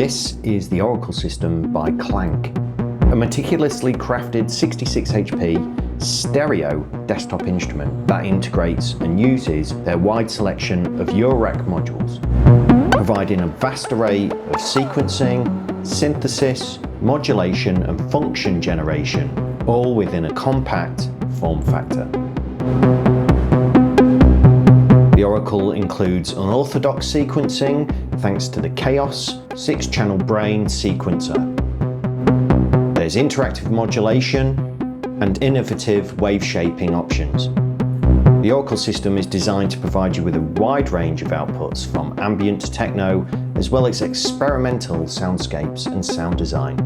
This is the Oracle system by Clank, a meticulously crafted 66 HP stereo desktop instrument that integrates and uses their wide selection of Eurorack modules, providing a vast array of sequencing, synthesis, modulation and function generation, all within a compact form factor. The Oracle includes unorthodox sequencing thanks to the Chaos 6-channel brain sequencer. There's interactive modulation and innovative wave shaping options. The Oracle system is designed to provide you with a wide range of outputs from ambient to techno, as well as experimental soundscapes and sound design.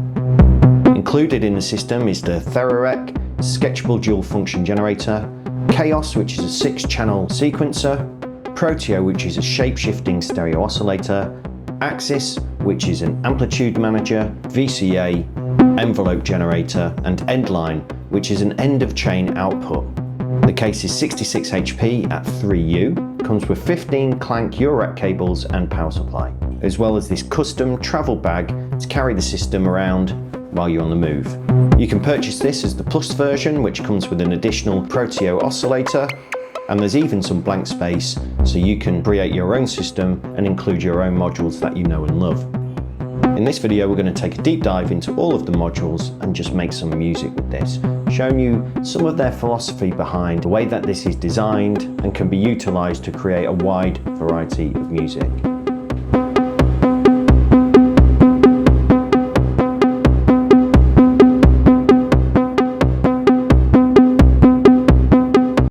Included in the system is the Eurorack Sketchable dual function generator, Chaos, which is a 6-channel sequencer, Proteo, which is a shape-shifting stereo oscillator, Axis, which is an amplitude manager, VCA, envelope generator, and Endline, which is an end-of-chain output. The case is 66 HP at 3U, comes with 15 Clank Eurorack cables and power supply, as well as this custom travel bag to carry the system around while you're on the move. You can purchase this as the Plus version, which comes with an additional Proteo oscillator, and there's even some blank space so you can create your own system and include your own modules that you know and love. In this video, we're going to take a deep dive into all of the modules and just make some music with this, showing you some of their philosophy behind the way that this is designed and can be utilized to create a wide variety of music.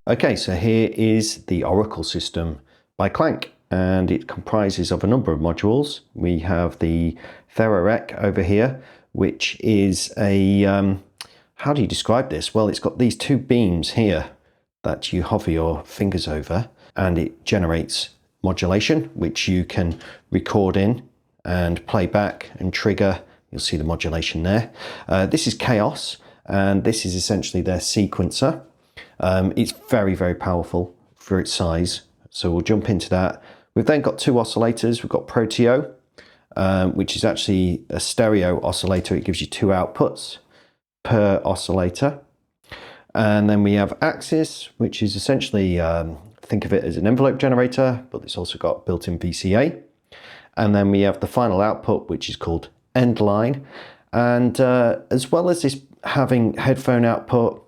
Okay, so here is the Oracle system by Clank, and it comprises of a number of modules. We have the Eurorack over here, which is a, how do you describe this? Well, it's got these two beams here that you hover your fingers over, and it generates modulation, which you can record in and play back and trigger. You'll see the modulation there. This is Chaos, and this is essentially their sequencer. It's very, very powerful for its size, so we'll jump into that. We've then got two oscillators. We've got Proteo, which is actually a stereo oscillator. It gives you two outputs per oscillator. And then we have Axis, which is essentially, think of it as an envelope generator, but it's also got built-in VCA. And then we have the final output, which is called Endline. And as well as this having headphone output,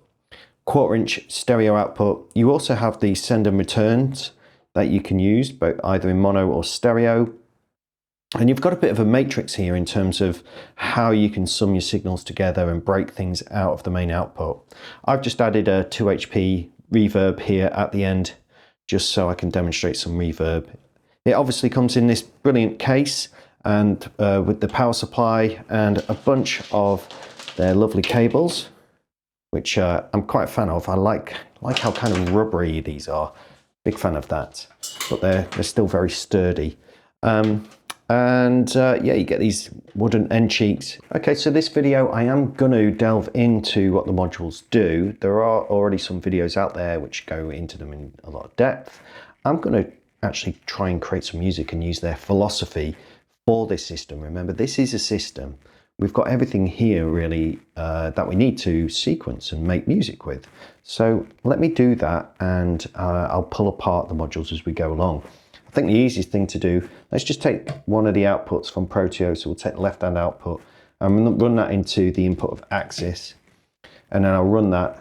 1/4-inch stereo output, you also have the send and returns that you can use, both either in mono or stereo. And you've got a bit of a matrix here in terms of how you can sum your signals together and break things out of the main output. I've just added a 2 HP reverb here at the end, just so I can demonstrate some reverb. It obviously comes in this brilliant case and with the power supply and a bunch of their lovely cables, which I'm quite a fan of. I like how kind of rubbery these are. Big fan of that. But they're still very sturdy. Yeah, you get these wooden end cheeks. Okay, so this video, I am going to delve into what the modules do. There are already some videos out there which go into them in a lot of depth. I'm going to actually try and create some music and use their philosophy for this system. Remember, this is a system. We've got everything here really that we need to sequence and make music with. So let me do that, and I'll pull apart the modules as we go along. I think the easiest thing to do, let's just take one of the outputs from Proteo. So we'll take the left-hand output and run that into the input of Axis. And then I'll run that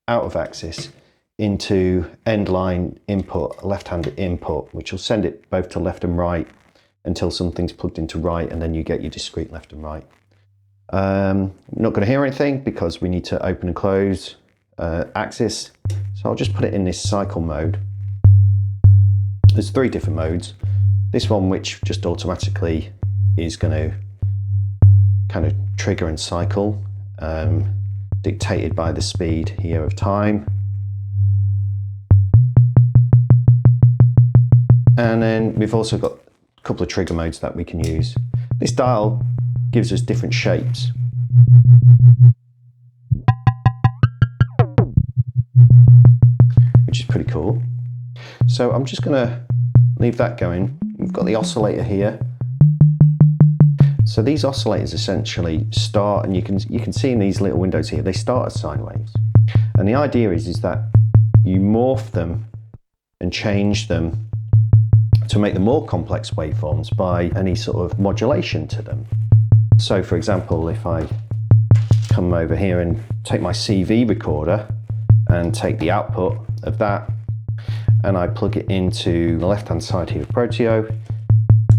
out of Axis into Endline input, left-hand input, which will send it both to left and right until something's plugged into right, and then you get your discrete left and right. Not going to hear anything because we need to open and close Axis. So I'll just put it in this cycle mode. There's 3 different modes. This one, which just automatically is going to kind of trigger and cycle, dictated by the speed here of time. And then we've also got a couple of trigger modes that we can use. This dial gives us different shapes. Which is pretty cool. So I'm just going to leave that going. We've got the oscillator here. So these oscillators essentially start, and you can see in these little windows here, they start as sine waves. And the idea is that you morph them and change them to make them more complex waveforms by any sort of modulation to them. So for example, if I come over here and take my CV recorder and take the output of that, and I plug it into the left-hand side here of Proteo,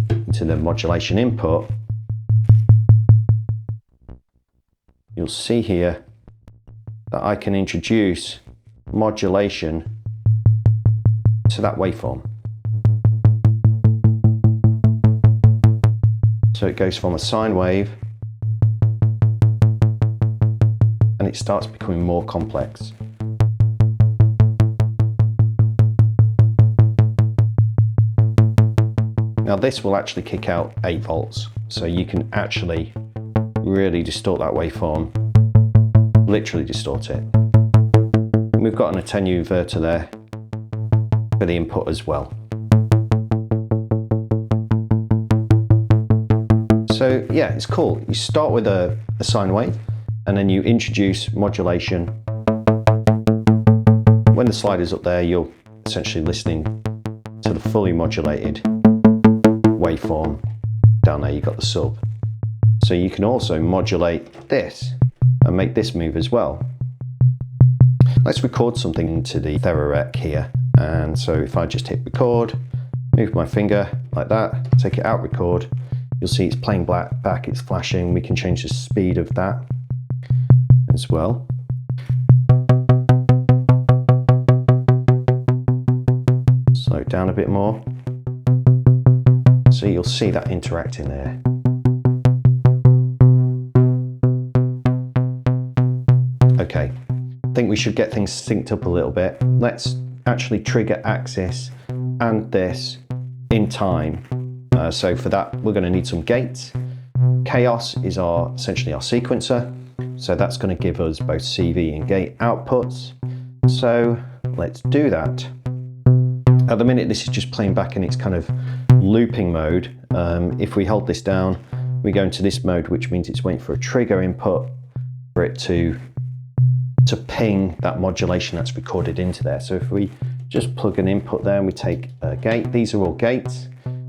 into the modulation input, you'll see here that I can introduce modulation to that waveform. So it goes from a sine wave and it starts becoming more complex. Now this will actually kick out 8 volts, so you can actually really distort that waveform, literally distort it. We've got an attenuator there for the input as well. So yeah, it's cool. You start with a sine wave and then you introduce modulation. When the slider's up there, you're essentially listening to the fully modulated waveform. Down there you've got the sub. So you can also modulate this and make this move as well. Let's record something into the Eurorack here. And so if I just hit record, move my finger like that, take it out, record, you'll see it's playing back, it's flashing. We can change the speed of that as well. Slow it down a bit more. So you'll see that interacting there. Okay, I think we should get things synced up a little bit. Let's actually trigger axis and this in time. So for that, we're going to need some gates. Chaos is essentially our sequencer. So that's going to give us both CV and gate outputs. So let's do that. At the minute, this is just playing back in its kind of looping mode. If we hold this down, we go into this mode, which means it's waiting for a trigger input for it to ping that modulation that's recorded into there. So if we just plug an input there and we take a gate, these are all gates,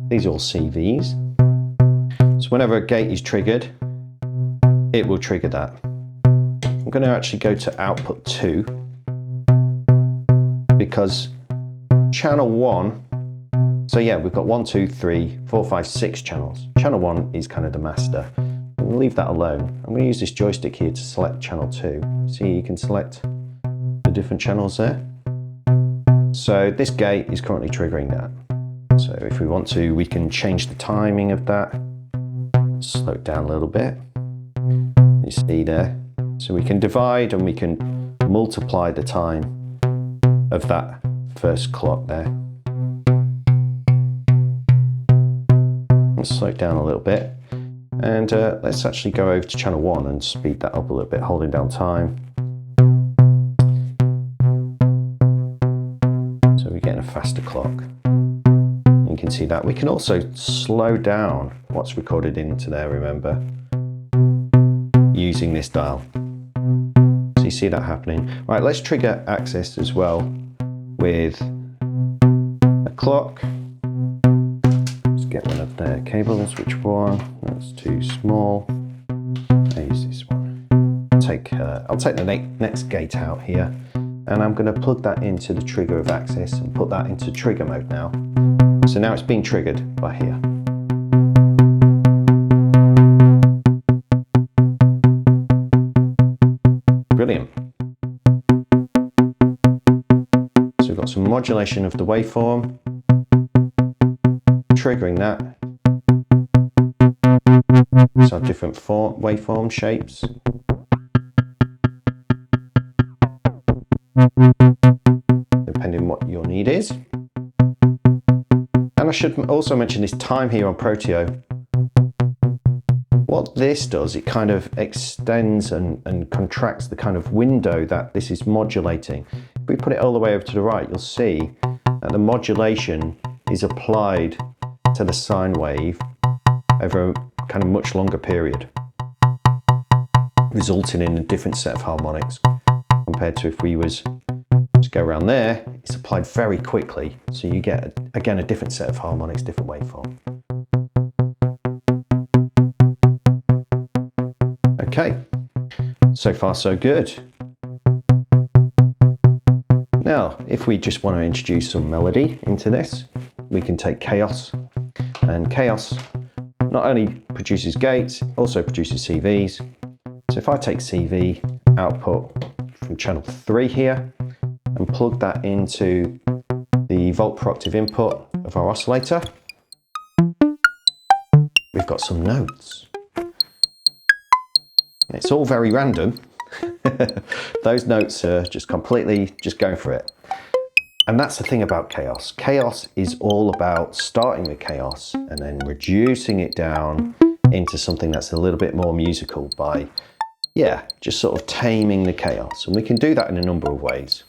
these are all CVs. So whenever a gate is triggered, it will trigger that. I'm going to actually go to output 2 because channel 1, so yeah, we've got 1, 2, 3, 4, 5, 6 channels. Channel 1 is kind of the master. We'll leave that alone. I'm going to use this joystick here to select channel 2. See, you can select the different channels there. So this gate is currently triggering that. So if we want to, we can change the timing of that. Slow it down a little bit. You see there. So we can divide and we can multiply the time of that first clock there. Let's slow it down a little bit. And let's actually go over to channel 1 and speed that up a little bit, holding down time. So we're getting a faster clock. You can see that. We can also slow down what's recorded into there, remember, using this dial. So you see that happening. Right, let's trigger axis as well with a clock. Get one of their cables. Which one? That's too small. I'll use this one. I'll take the next gate out here, and I'm going to plug that into the trigger of axis and put that into trigger mode now. So now it's being triggered by here. Brilliant. So we've got some modulation of the waveform. Triggering that. So different waveform shapes. Depending on what your need is. And I should also mention this time here on Proteo. What this does, it kind of extends and contracts the kind of window that this is modulating. If we put it all the way over to the right, you'll see that the modulation is applied to the sine wave over kind of much longer period, resulting in a different set of harmonics compared to if we was to go around there. It's applied very quickly, so you get again a different set of harmonics, different waveform. Okay, so far so good. Now, if we just want to introduce some melody into this, we can take Chaos, and Chaos not only produces gates, it also produces CVs. So if I take CV output from channel 3 here and plug that into the volt per octave input of our oscillator, we've got some notes. It's all very random. Those notes are just completely going for it. And that's the thing about Chaos. Chaos is all about starting with chaos and then reducing it down into something that's a little bit more musical by, yeah, just sort of taming the chaos. And we can do that in a number of ways.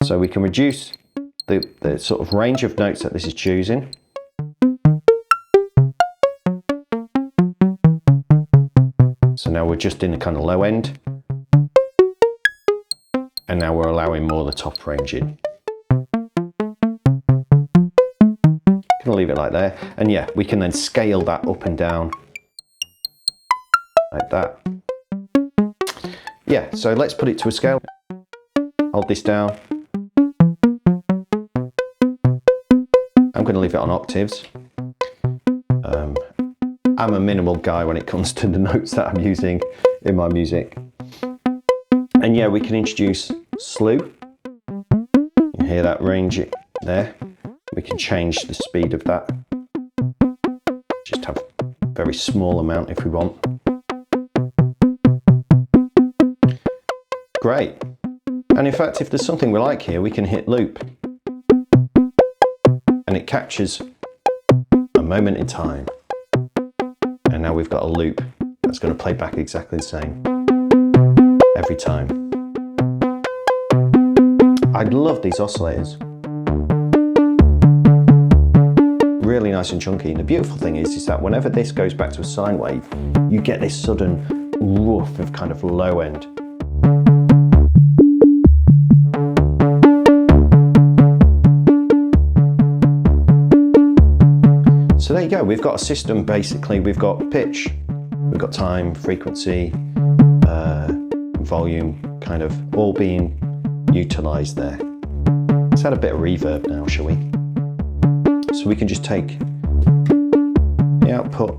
So we can reduce the sort of range of notes that this is choosing. So now we're just in the kind of low end. And now we're allowing more of the top range in. Gonna leave it like there. And yeah, we can then scale that up and down like that. Yeah, so let's put it to a scale. Hold this down. I'm going to leave it on octaves. I'm a minimal guy when it comes to the notes that I'm using in my music. And yeah, we can introduce slew. You can hear that range there. We can change the speed of that. Just have a very small amount if we want. Great. And in fact, if there's something we like here, we can hit loop. And it captures a moment in time. And now we've got a loop that's going to play back exactly the same every time. I love these oscillators. Really nice and chunky. And the beautiful thing is that whenever this goes back to a sine wave, you get this sudden woof of kind of low end. So there you go, we've got a system basically, we've got pitch, we've got time, frequency, volume, kind of all being utilised there. Let's add a bit of reverb now, shall we? So we can just take the output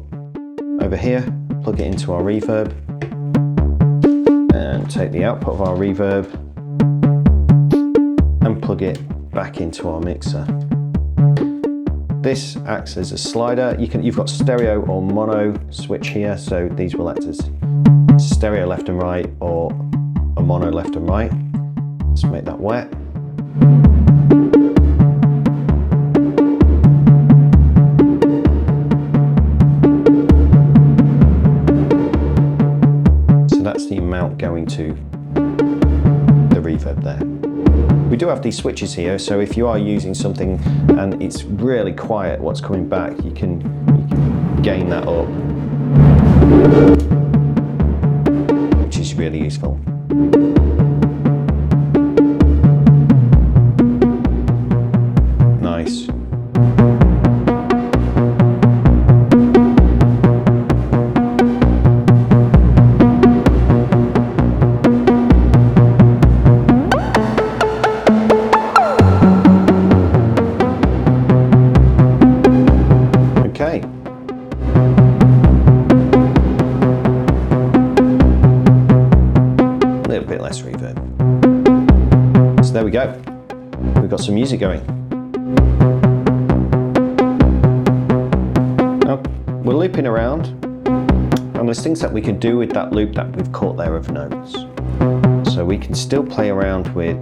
over here, plug it into our reverb, and take the output of our reverb and plug it back into our mixer. This acts as a slider. You've got stereo or mono switch here, so these will act as stereo left and right or a mono left and right. Let's make that wet. So that's the amount going to the reverb there. We do have these switches here, so if you are using something and it's really quiet what's coming back, you can gain that up, which is really useful. Nice. So there we go, we've got some music going. Now, we're looping around, and there's things that we can do with that loop that we've caught there of notes. So we can still play around with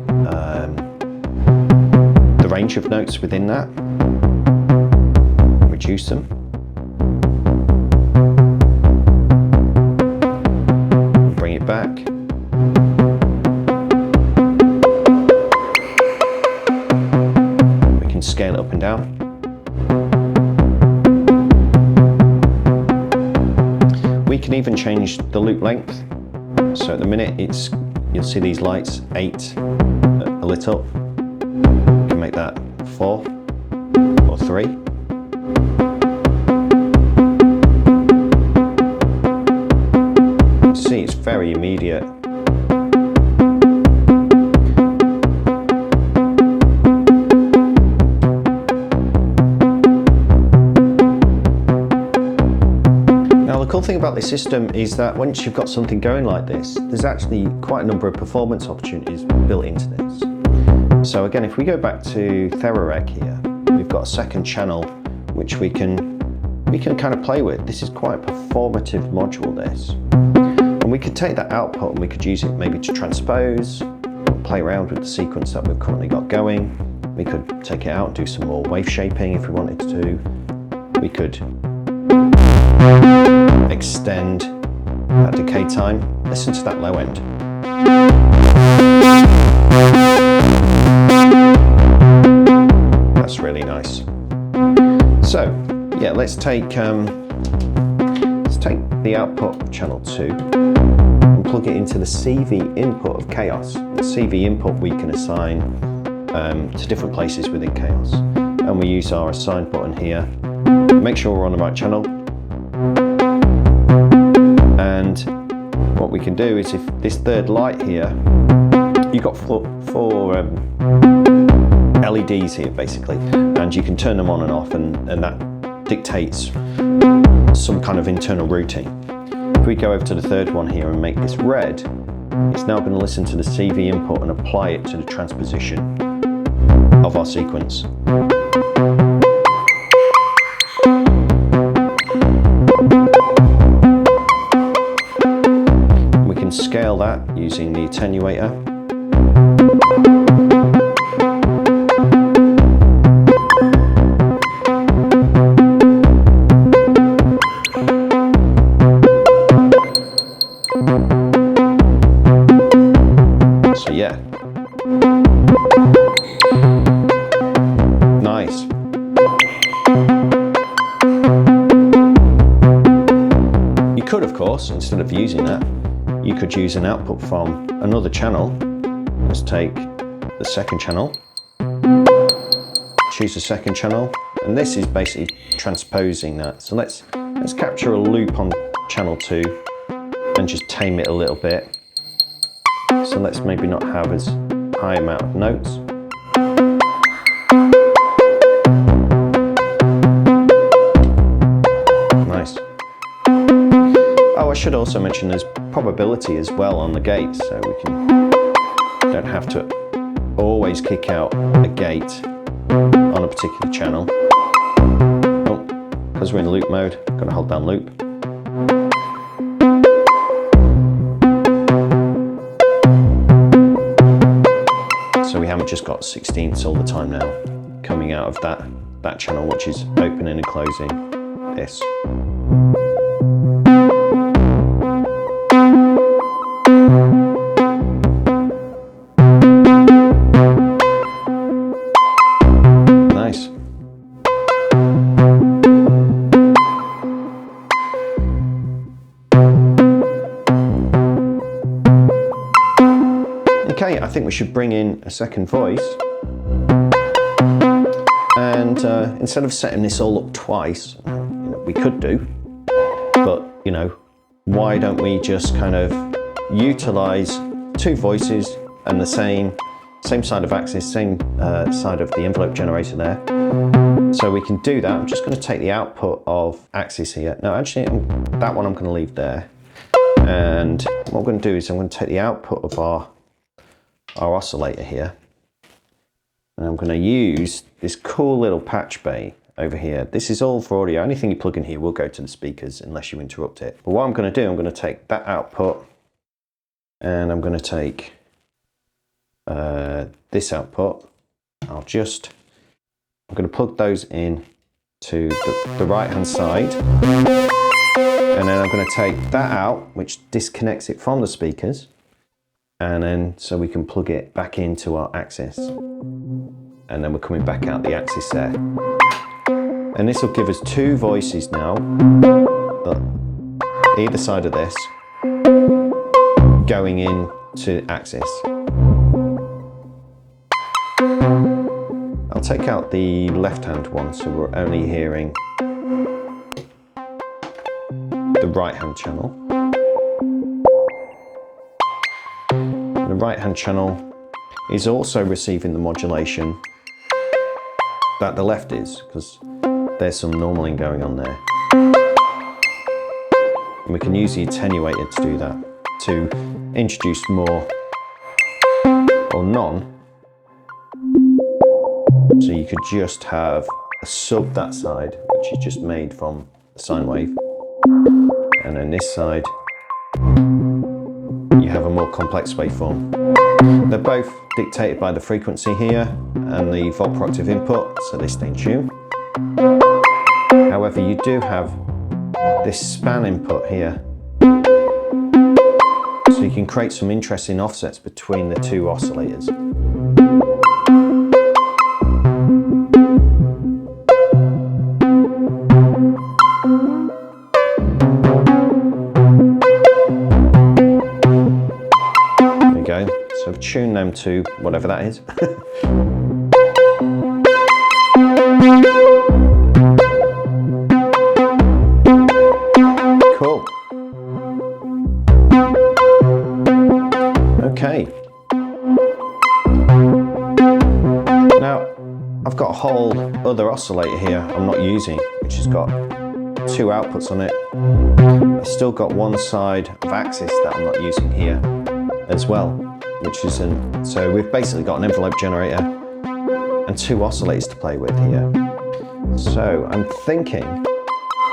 the range of notes within that, reduce them. Bring it back. Scale it up and down. We can even change the loop length. So at the minute you'll see these lights 8 are lit up. We can make that 4 or 3. See, it's very immediate. Now the cool thing about this system is that once you've got something going like this, there's actually quite a number of performance opportunities built into this. So again, if we go back to Eurorack here, we've got a second channel which we can kind of play with. This is quite a performative module, this. And we could take that output and we could use it maybe to transpose, or play around with the sequence that we've currently got going. We could take it out and do some more wave shaping if we wanted to. We could extend that decay time. Listen to that low end. That's really nice. So yeah, let's take the output of channel 2 and plug it into the CV input of Chaos. The CV input we can assign to different places within Chaos, and we use our assign button here. Make sure we're on the right channel. And what we can do is, if this third light here, you've got four LEDs here basically, and you can turn them on and off, and that dictates some kind of internal routing. If we go over to the third one here and make this red, it's now going to listen to the CV input and apply it to the transposition of our sequence. We can scale that using the attenuator. So yeah, nice. You could, of course, instead of using that, you could use an output from another channel. Let's take the second channel, choose the second channel, and this is basically transposing that. So let's capture a loop on channel 2 and just tame it a little bit. So let's maybe not have as high amount of notes. Nice. Oh, I should also mention there's probability as well on the gate, so we don't have to always kick out a gate on a particular channel. Oh, because we're in loop mode, I've got to hold down loop. So we haven't just got 16ths all the time now coming out of that channel, which is opening and closing this. Nice. Okay, I think we should bring in a second voice, and instead of setting this all up twice, we could do, but why don't we just kind of utilize 2 voices and the same side of axis, same side of the envelope generator there. So we can do that. I'm just going to take the output of axis here. No, actually, that one I'm going to leave there. And what I'm going to do is I'm going to take the output of our oscillator here, and I'm going to use this cool little patch bay over here. This is all for audio. Anything you plug in here will go to the speakers unless you interrupt it. But what I'm going to do, I'm going to take that output, and I'm going to take this output. I'm going to plug those in to the right hand side, and then I'm going to take that out, which disconnects it from the speakers. And then so we can plug it back into our axis, and then we're coming back out the axis there, and this will give us 2 voices now, but either side of this going into axis. I'll take out the left-hand one so we're only hearing the right-hand channel. The right-hand channel is also receiving the modulation that the left is, because there's some normaling going on there. And we can use the attenuator to do that, to introduce more or none. So you could just have a sub that side, which is just made from the sine wave. And then this side, you have a more complex waveform. They're both dictated by the frequency here and the volt per octave input, so they stay in tune. However, you do have this span input here, so you can create some interesting offsets between the two oscillators. There we go. So I've tuned them to whatever that is. Cool. Okay. Now, I've got a whole other oscillator here I'm not using, which has got two outputs on it. I've still got one side of axis that I'm not using here as well, which isn't, so we've basically got an envelope generator and two oscillators to play with here. So I'm thinking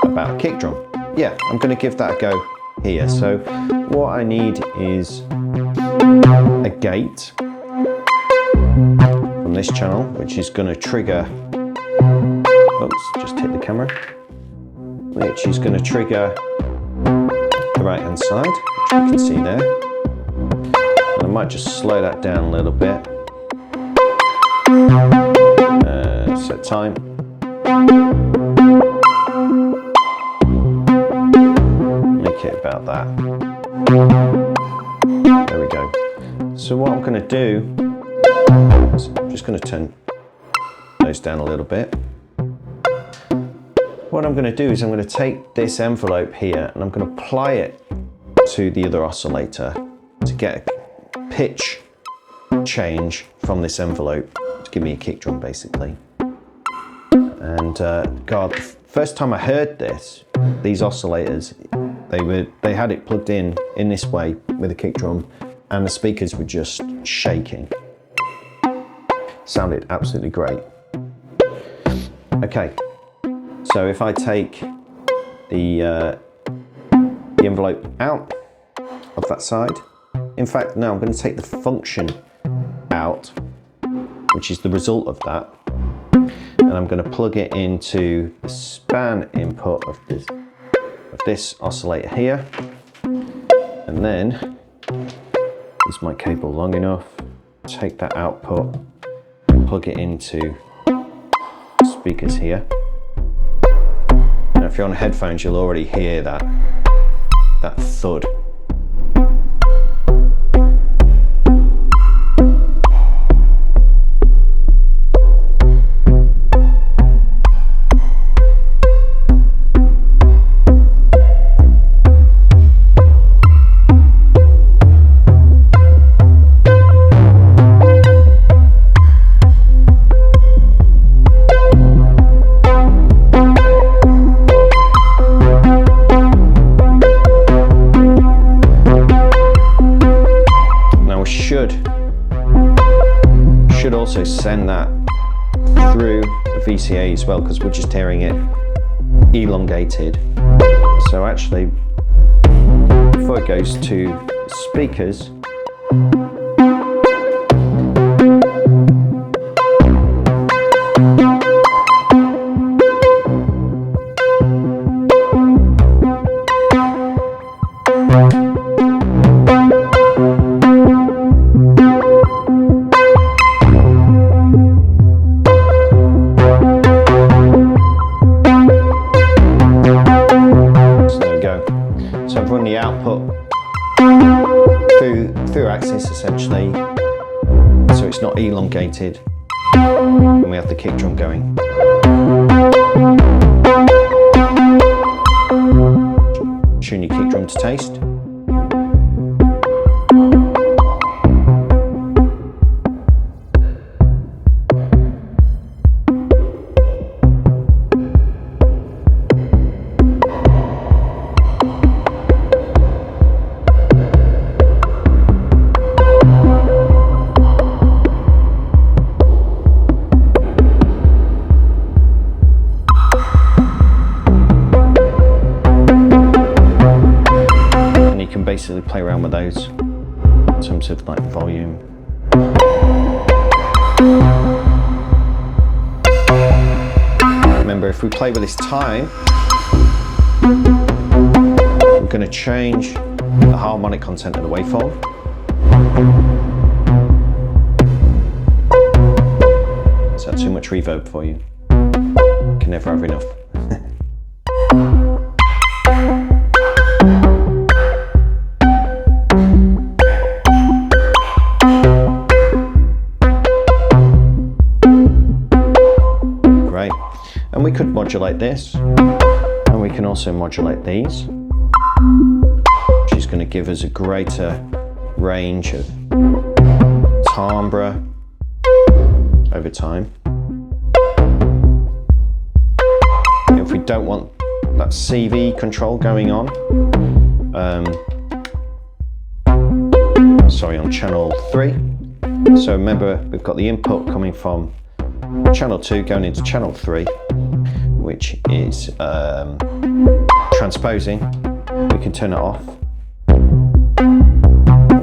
about a kick drum. Yeah, I'm going to give that a go here. So what I need is a gate from this channel, which is going to trigger, oops, just hit the camera, which is going to trigger the right hand side, which you can see there. And I might just slow that down a little bit. Set time. Make it about that. There we go. So what I'm going to do is I'm just going to turn those down a little bit. What I'm going to do is I'm going to take this envelope here and I'm going to apply it to the other oscillator to get a pitch change from this envelope to give me a kick drum basically. And God, the first time I heard this, these oscillators, they had it plugged in this way with a kick drum, and the speakers were just shaking. Sounded absolutely great. Okay, so if I take the envelope out of that side, in fact, no, I'm going to take the function out, which is the result of that. And I'm going to plug it into the span input of this oscillator here. And then, is my cable long enough? Take that output, plug it into speakers here. Now if you're on headphones, you'll already hear that thud. Should also send that through the VCA as well, because we're just hearing it elongated. So actually, before it goes to speakers, I've run the output through axis essentially, so it's not elongated, and we have the kick drum going. Tune your kick drum to taste. Basically play around with those in terms of like volume. Remember, if we play with this time, we're going to change the harmonic content of the waveform. Is that too much reverb for you? Can never have enough. And we could modulate this, and we can also modulate these, which is going to give us a greater range of timbre over time. If we don't want that CV control going on, sorry, on channel 3. So remember, we've got the input coming from channel 2 going into channel 3, which is transposing. We can turn it off.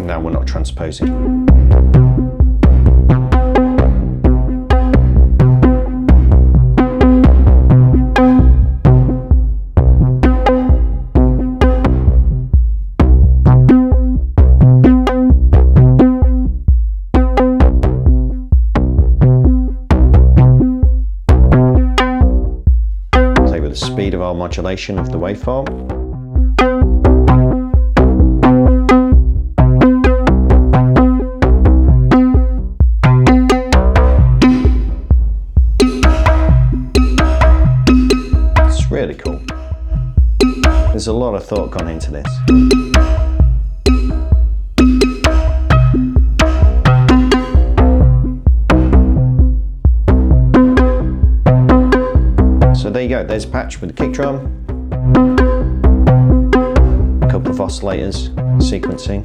Now we're not transposing. The speed of our modulation of the waveform. It's really cool. There's a lot of thought gone into this. So there you go, there's a patch with the kick drum, a couple of oscillators, sequencing.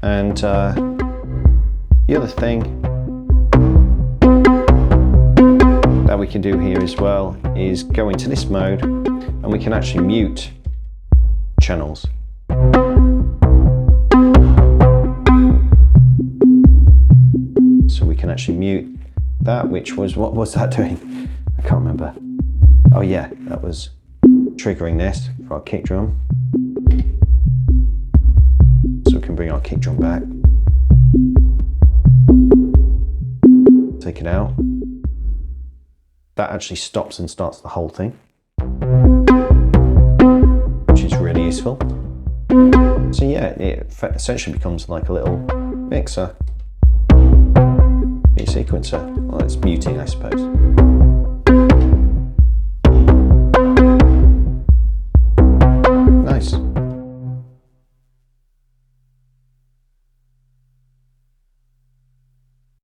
And the other thing that we can do here as well is go into this mode, and we can actually mute channels. So we can actually mute that, which was, what was that doing? I can't remember. Oh yeah, that was triggering this for our kick drum. So we can bring our kick drum back. Take it out. That actually stops and starts the whole thing, which is really useful. So yeah, it essentially becomes like a little mixer. Sequencer. Well, it's muting, I suppose.